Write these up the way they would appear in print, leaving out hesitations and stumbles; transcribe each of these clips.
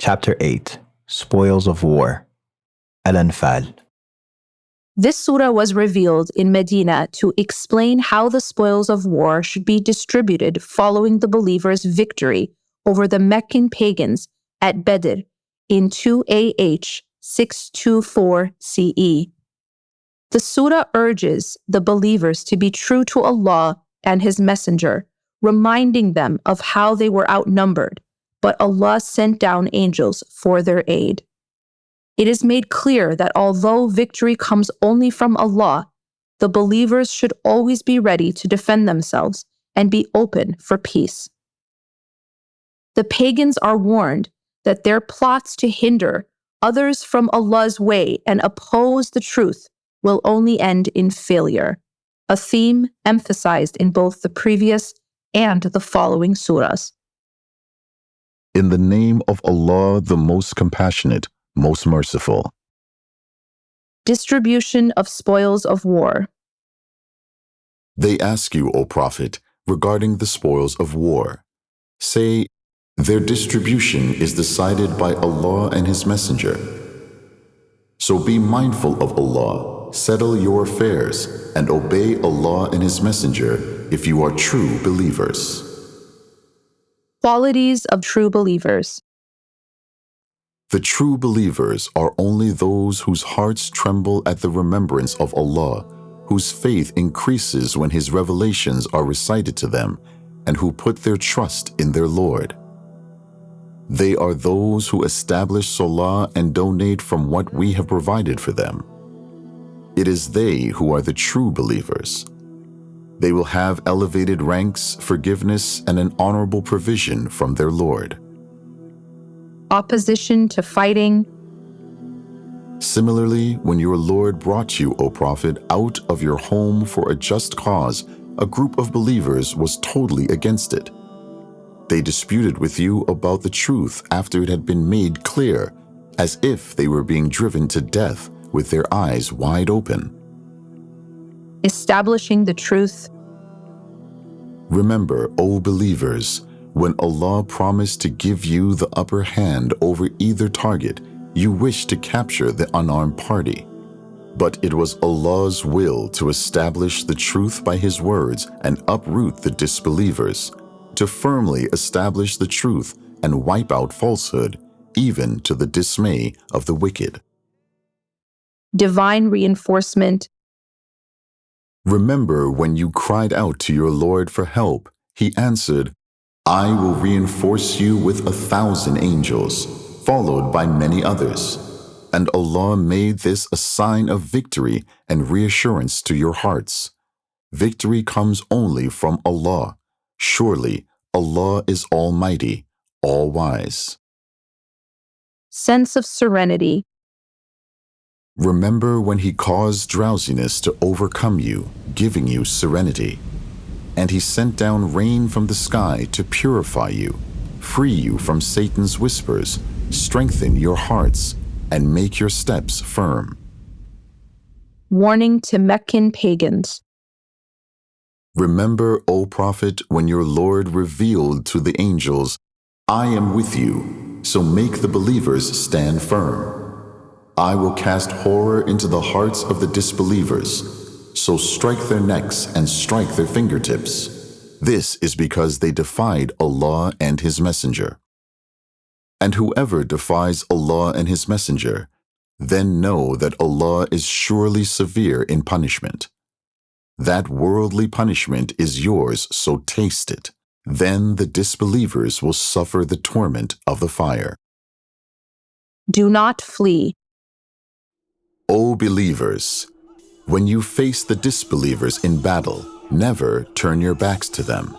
Chapter 8 Spoils of War Al-Anfal. This surah was revealed in Medina to explain how the spoils of war should be distributed following the believers' victory over the Meccan pagans at Badr in 2 AH 624 CE. The surah urges the believers to be true to Allah and His Messenger, reminding them of how they were outnumbered, but Allah sent down angels for their aid. It is made clear that although victory comes only from Allah, the believers should always be ready to defend themselves and be open for peace. The pagans are warned that their plots to hinder others from Allah's way and oppose the truth will only end in failure, a theme emphasized in both the previous and the following surahs. In the name of Allah, the most compassionate, most merciful. Distribution of spoils of war. They ask you, O Prophet, regarding the spoils of war. Say, their distribution is decided by Allah and His Messenger. So be mindful of Allah, settle your affairs, and obey Allah and His Messenger if you are true believers. Qualities of true believers. The true believers are only those whose hearts tremble at the remembrance of Allah, whose faith increases when His revelations are recited to them, and who put their trust in their Lord. They are those who establish Salah and donate from what we have provided for them. It is they who are the true believers. They will have elevated ranks, forgiveness, and an honorable provision from their Lord. Opposition to fighting. Similarly, when your Lord brought you, O Prophet, out of your home for a just cause, a group of believers was totally against it. They disputed with you about the truth after it had been made clear, as if they were being driven to death with their eyes wide open. Establishing the truth. Remember, O believers, when Allah promised to give you the upper hand over either target, you wished to capture the unarmed party. But it was Allah's will to establish the truth by His words and uproot the disbelievers, to firmly establish the truth and wipe out falsehood, even to the dismay of the wicked. Divine reinforcement. Remember when you cried out to your Lord for help, He answered, I will reinforce you with 1,000 angels, followed by many others. And Allah made this a sign of victory and reassurance to your hearts. Victory comes only from Allah. Surely, Allah is Almighty, All-Wise. Sense of serenity. Remember when He caused drowsiness to overcome you, giving you serenity. And He sent down rain from the sky to purify you, free you from Satan's whispers, strengthen your hearts, and make your steps firm. Warning to Meccan pagans. Remember, O Prophet, when your Lord revealed to the angels, I am with you, so make the believers stand firm. I will cast horror into the hearts of the disbelievers, so strike their necks and strike their fingertips. This is because they defied Allah and His Messenger. And whoever defies Allah and His Messenger, then know that Allah is surely severe in punishment. That worldly punishment is yours, so taste it. Then the disbelievers will suffer the torment of the fire. Do not flee. O believers, when you face the disbelievers in battle, never turn your backs to them.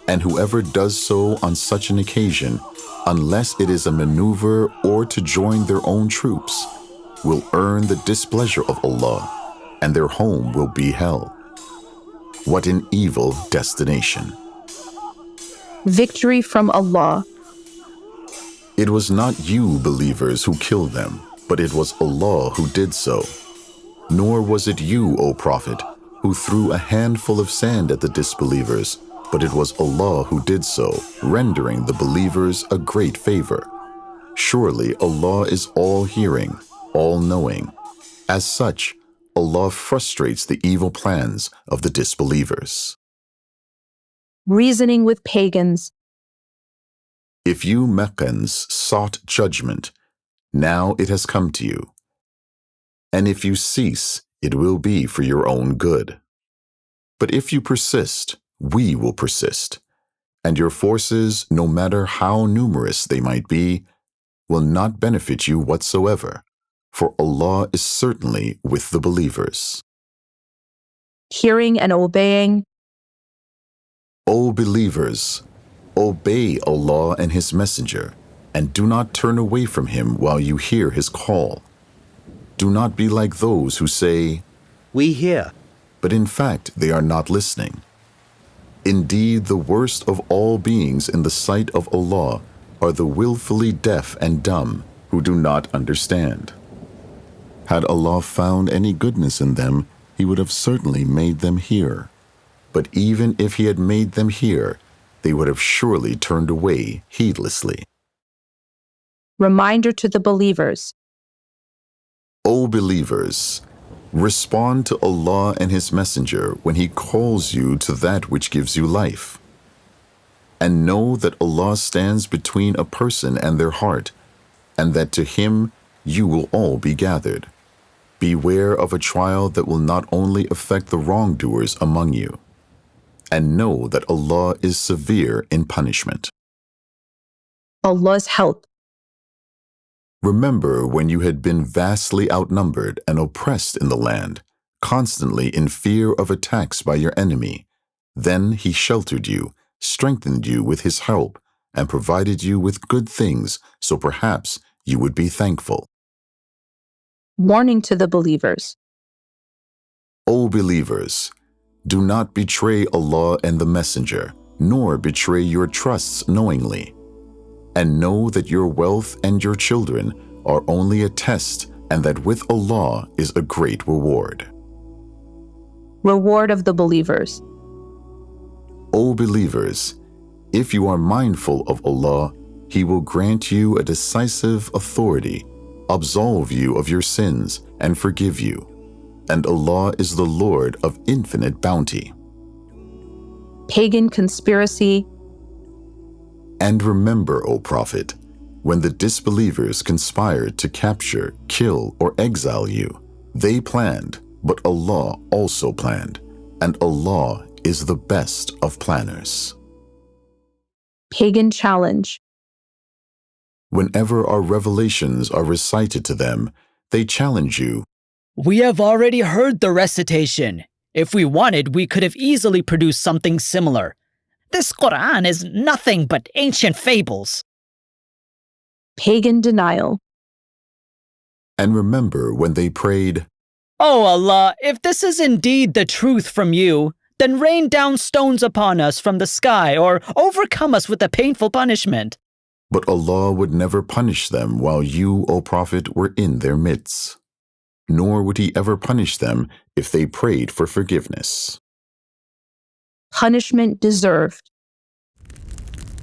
And whoever does so on such an occasion, unless it is a maneuver or to join their own troops, will earn the displeasure of Allah, and their home will be hell. What an evil destination. Victory from Allah. It was not you, believers, who killed them, but it was Allah who did so. Nor was it you, O Prophet, who threw a handful of sand at the disbelievers, but it was Allah who did so, rendering the believers a great favor. Surely Allah is all-hearing, all-knowing. As such, Allah frustrates the evil plans of the disbelievers. Reasoning with pagans. If you Meccans sought judgment, now it has come to you. And if you cease, it will be for your own good. But if you persist, we will persist. And your forces, no matter how numerous they might be, will not benefit you whatsoever, for Allah is certainly with the believers. Hearing and obeying. O believers, obey Allah and His Messenger, and do not turn away from Him while you hear His call. Do not be like those who say, "We hear," but in fact they are not listening. Indeed, the worst of all beings in the sight of Allah are the willfully deaf and dumb who do not understand. Had Allah found any goodness in them, He would have certainly made them hear. But even if He had made them hear, they would have surely turned away heedlessly. Reminder to the believers. O believers, respond to Allah and His Messenger when He calls you to that which gives you life. And know that Allah stands between a person and their heart, and that to Him you will all be gathered. Beware of a trial that will not only affect the wrongdoers among you, and know that Allah is severe in punishment. Allah's help. Remember when you had been vastly outnumbered and oppressed in the land, constantly in fear of attacks by your enemy. Then He sheltered you, strengthened you with His help, and provided you with good things, so perhaps you would be thankful. Warning to the believers. O believers, do not betray Allah and the Messenger, nor betray your trusts knowingly. And know that your wealth and your children are only a test, and that with Allah is a great reward. Reward of the believers. O believers, if you are mindful of Allah, He will grant you a decisive authority, absolve you of your sins, and forgive you. And Allah is the Lord of infinite bounty. Pagan conspiracy. And remember, O Prophet, when the disbelievers conspired to capture, kill, or exile you, they planned, but Allah also planned, and Allah is the best of planners. Pagan challenge. Whenever our revelations are recited to them, they challenge you. We have already heard the recitation. If we wanted, we could have easily produced something similar. This Qur'an is nothing but ancient fables. Pagan denial. And remember when they prayed, Oh Allah, if this is indeed the truth from you, then rain down stones upon us from the sky or overcome us with a painful punishment. but Allah would never punish them while you, O Prophet, were in their midst. Nor would He ever punish them if they prayed for forgiveness. Punishment deserved.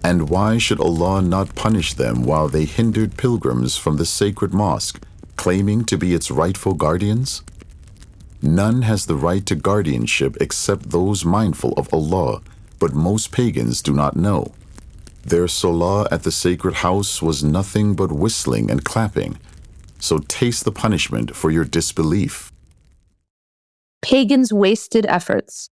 And why should Allah not punish them while they hindered pilgrims from the sacred mosque, claiming to be its rightful guardians? None has the right to guardianship except those mindful of Allah, but most pagans do not know. Their salah at the sacred house was nothing but whistling and clapping, so taste the punishment for your disbelief. Pagans' wasted efforts.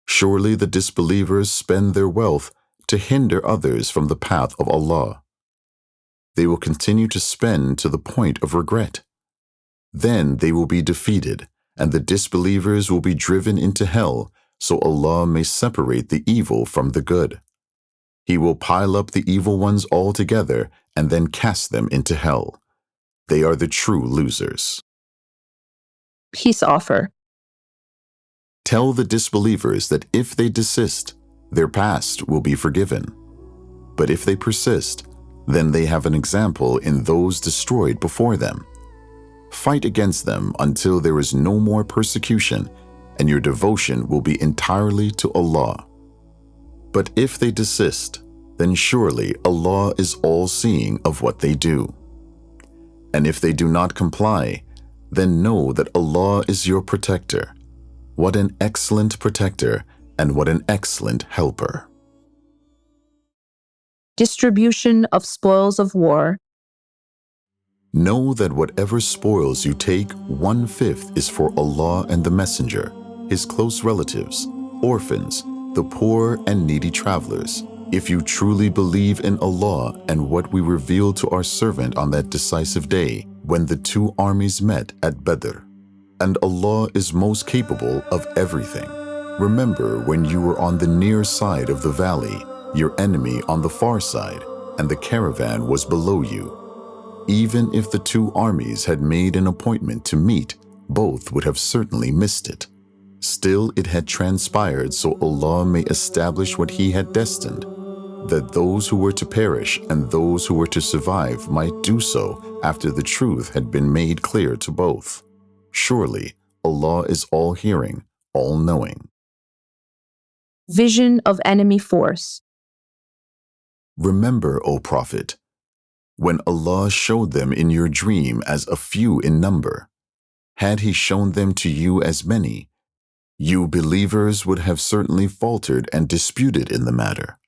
Surely the disbelievers spend their wealth to hinder others from the path of Allah. They will continue to spend to the point of regret. Then they will be defeated, and the disbelievers will be driven into hell, so Allah may separate the evil from the good. He will pile up the evil ones all together and then cast them into hell. They are the true losers. Peace offer. Tell the disbelievers that if they desist, their past will be forgiven. But if they persist, then they have an example in those destroyed before them. Fight against them until there is no more persecution, and your devotion will be entirely to Allah. But if they desist, then surely Allah is all-seeing of what they do. And if they do not comply, then know that Allah is your protector. What an excellent protector and what an excellent helper. Distribution of spoils of war. Know that whatever spoils you take, 1/5 is for Allah and the Messenger, his close relatives, orphans, the poor and needy travelers. If you truly believe in Allah and what we revealed to our servant on that decisive day, when the two armies met at Badr. And Allah is most capable of everything. Remember when you were on the near side of the valley, your enemy on the far side, and the caravan was below you. Even if the two armies had made an appointment to meet, both would have certainly missed it. Still, it had transpired so Allah may establish what He had destined, that those who were to perish and those who were to survive might do so after the truth had been made clear to both. Surely, Allah is all-hearing, all-knowing. Vision of enemy force. Remember, O Prophet, when Allah showed them in your dream as a few in number. Had He shown them to you as many, you believers would have certainly faltered and disputed in the matter.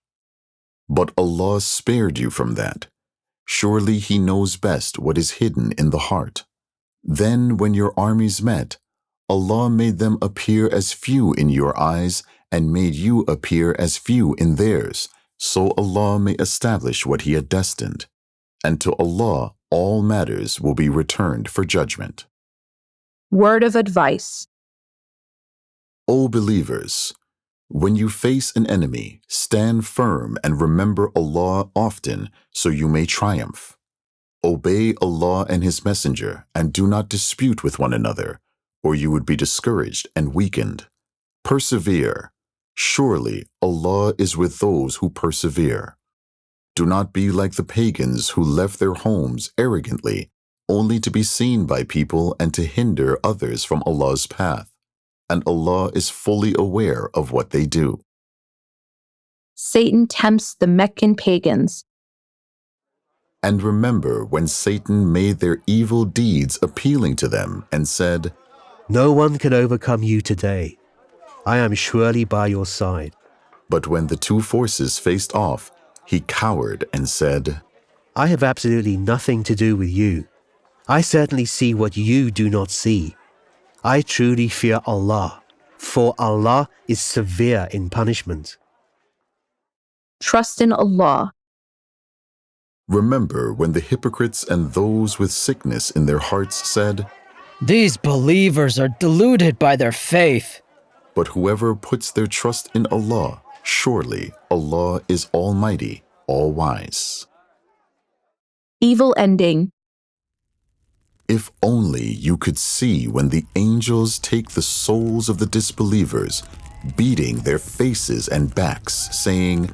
But Allah spared you from that. Surely He knows best what is hidden in the heart. Then when your armies met, Allah made them appear as few in your eyes and made you appear as few in theirs, so Allah may establish what He had destined. And to Allah all matters will be returned for judgment. Word of advice. O believers, when you face an enemy, stand firm and remember Allah often so you may triumph. Obey Allah and His Messenger and do not dispute with one another, or you would be discouraged and weakened. Persevere. Surely Allah is with those who persevere. Do not be like the pagans who left their homes arrogantly, only to be seen by people and to hinder others from Allah's path. And Allah is fully aware of what they do. Satan tempts the Meccan pagans. And remember when Satan made their evil deeds appealing to them and said, No one can overcome you today. I am surely by your side. But when the two forces faced off, he cowered and said, I have absolutely nothing to do with you. I certainly see what you do not see. I truly fear Allah, for Allah is severe in punishment. Trust in Allah. Remember when the hypocrites and those with sickness in their hearts said, These believers are deluded by their faith. But whoever puts their trust in Allah, surely Allah is Almighty, All-Wise. Evil ending. If only you could see when the angels take the souls of the disbelievers, beating their faces and backs, saying,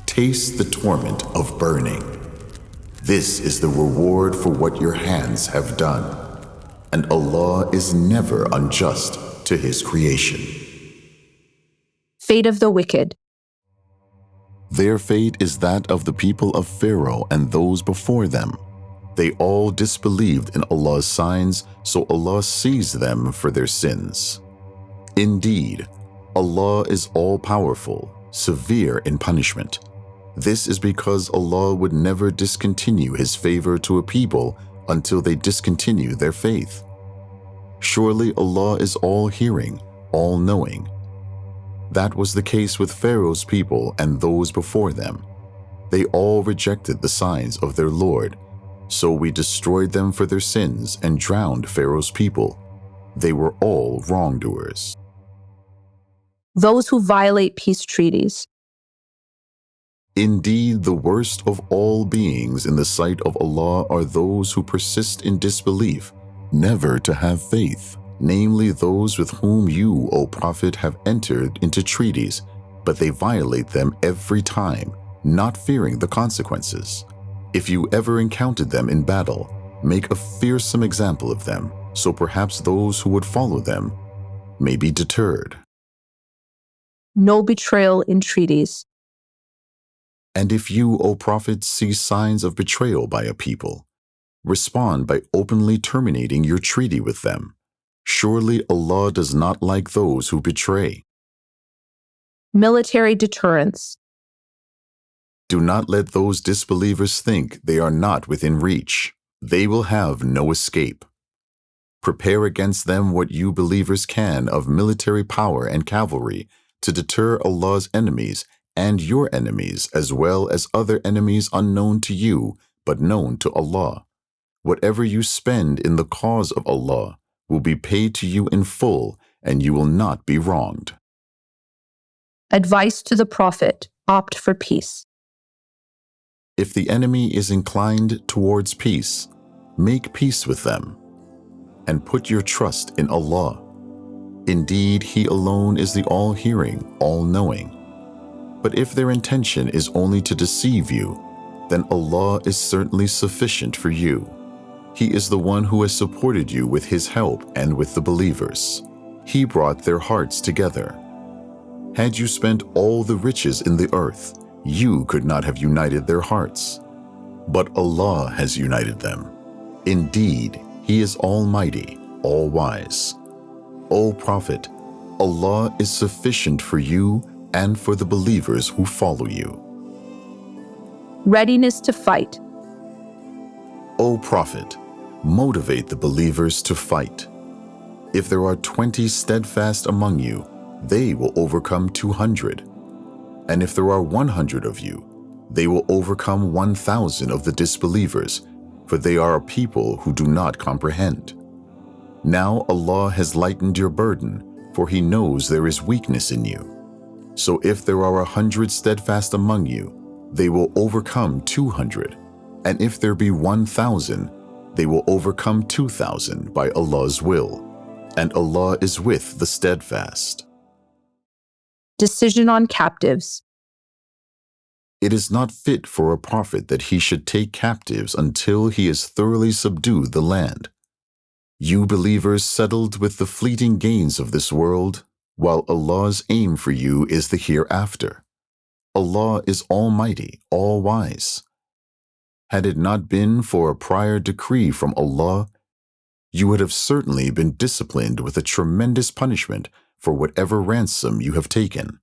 Taste the torment of burning. This is the reward for what your hands have done. And Allah is never unjust to His creation. Fate of the wicked. Their fate is that of the people of Pharaoh and those before them. They all disbelieved in Allah's signs, so Allah seized them for their sins. Indeed, Allah is all-powerful, severe in punishment. This is because Allah would never discontinue His favor to a people until they discontinue their faith. Surely Allah is all-hearing, all-knowing. That was the case with Pharaoh's people and those before them. They all rejected the signs of their Lord, so we destroyed them for their sins and drowned Pharaoh's people. They were all wrongdoers. Those who violate peace treaties. Indeed, the worst of all beings in the sight of Allah are those who persist in disbelief, never to have faith, namely those with whom you, O Prophet, have entered into treaties, but they violate them every time, not fearing the consequences. If you ever encountered them in battle, make a fearsome example of them, so perhaps those who would follow them may be deterred. No betrayal in treaties. And if you, O Prophet, see signs of betrayal by a people, respond by openly terminating your treaty with them. Surely Allah does not like those who betray. Military deterrence. Do not let those disbelievers think they are not within reach. They will have no escape. Prepare against them what you believers can of military power and cavalry to deter Allah's enemies and your enemies, as well as other enemies unknown to you but known to Allah. Whatever you spend in the cause of Allah will be paid to you in full, and you will not be wronged. Advice to the Prophet: opt for peace. If the enemy is inclined towards peace, make peace with them, and put your trust in Allah. Indeed, He alone is the all-hearing, all-knowing. But if their intention is only to deceive you, then Allah is certainly sufficient for you. He is the one who has supported you with His help and with the believers. He brought their hearts together. Had you spent all the riches in the earth, you could not have united their hearts. But Allah has united them. Indeed, He is Almighty, All-Wise. O Prophet, Allah is sufficient for you and for the believers who follow you. Readiness to fight. O Prophet, motivate the believers to fight. If there are 20 steadfast among you, they will overcome 200. And if there are 100 of you, they will overcome 1,000 of the disbelievers, for they are a people who do not comprehend. Now Allah has lightened your burden, for He knows there is weakness in you. So if there are 100 steadfast among you, they will overcome 200. And if there be 1,000, they will overcome 2,000 by Allah's will. And Allah is with the steadfast. Decision on captives. It is not fit for a prophet that he should take captives until he has thoroughly subdued the land. You believers settled with the fleeting gains of this world, while Allah's aim for you is the hereafter. Allah is Almighty, All-Wise. Had it not been for a prior decree from Allah, you would have certainly been disciplined with a tremendous punishment for whatever ransom you have taken.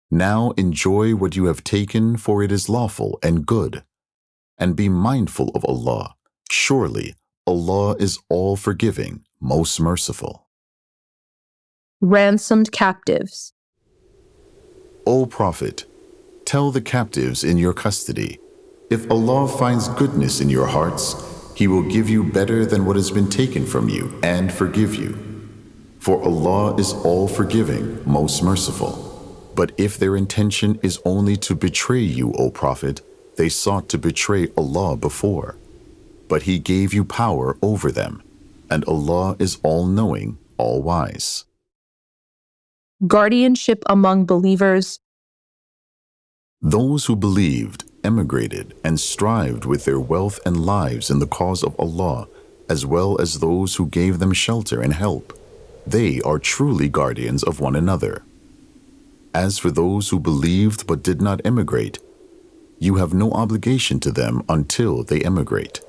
Now enjoy what you have taken, for it is lawful and good. And be mindful of Allah. Surely Allah is all-forgiving, most merciful. Ransomed captives. O Prophet, tell the captives in your custody, if Allah finds goodness in your hearts, He will give you better than what has been taken from you and forgive you. For Allah is all-forgiving, most merciful. But if their intention is only to betray you, O Prophet, they sought to betray Allah before. But He gave you power over them, and Allah is all-knowing, all-wise. Guardianship among believers. Those who believed, emigrated, and strived with their wealth and lives in the cause of Allah, as well as those who gave them shelter and help, they are truly guardians of one another. As for those who believed but did not emigrate, you have no obligation to them until they emigrate.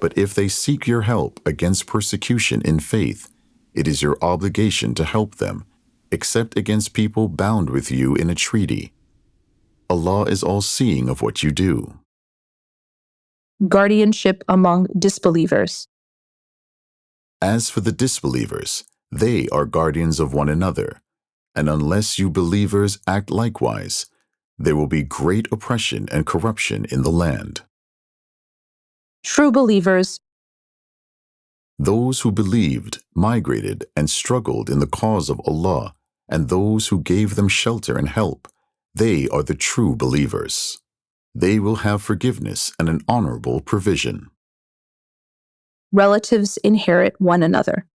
But if they seek your help against persecution in faith, it is your obligation to help them, except against people bound with you in a treaty. Allah is all-seeing of what you do. Guardianship among disbelievers. As for the disbelievers, they are guardians of one another, and unless you believers act likewise, there will be great oppression and corruption in the land. True believers. Those who believed, migrated, and struggled in the cause of Allah, and those who gave them shelter and help, they are the true believers. They will have forgiveness and an honorable provision. Relatives inherit one another.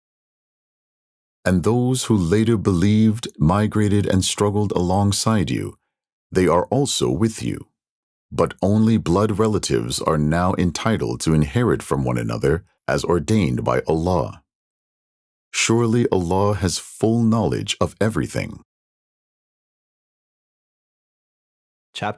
And those who later believed, migrated, and struggled alongside you, they are also with you. But only blood relatives are now entitled to inherit from one another as ordained by Allah. Surely Allah has full knowledge of everything. Chapter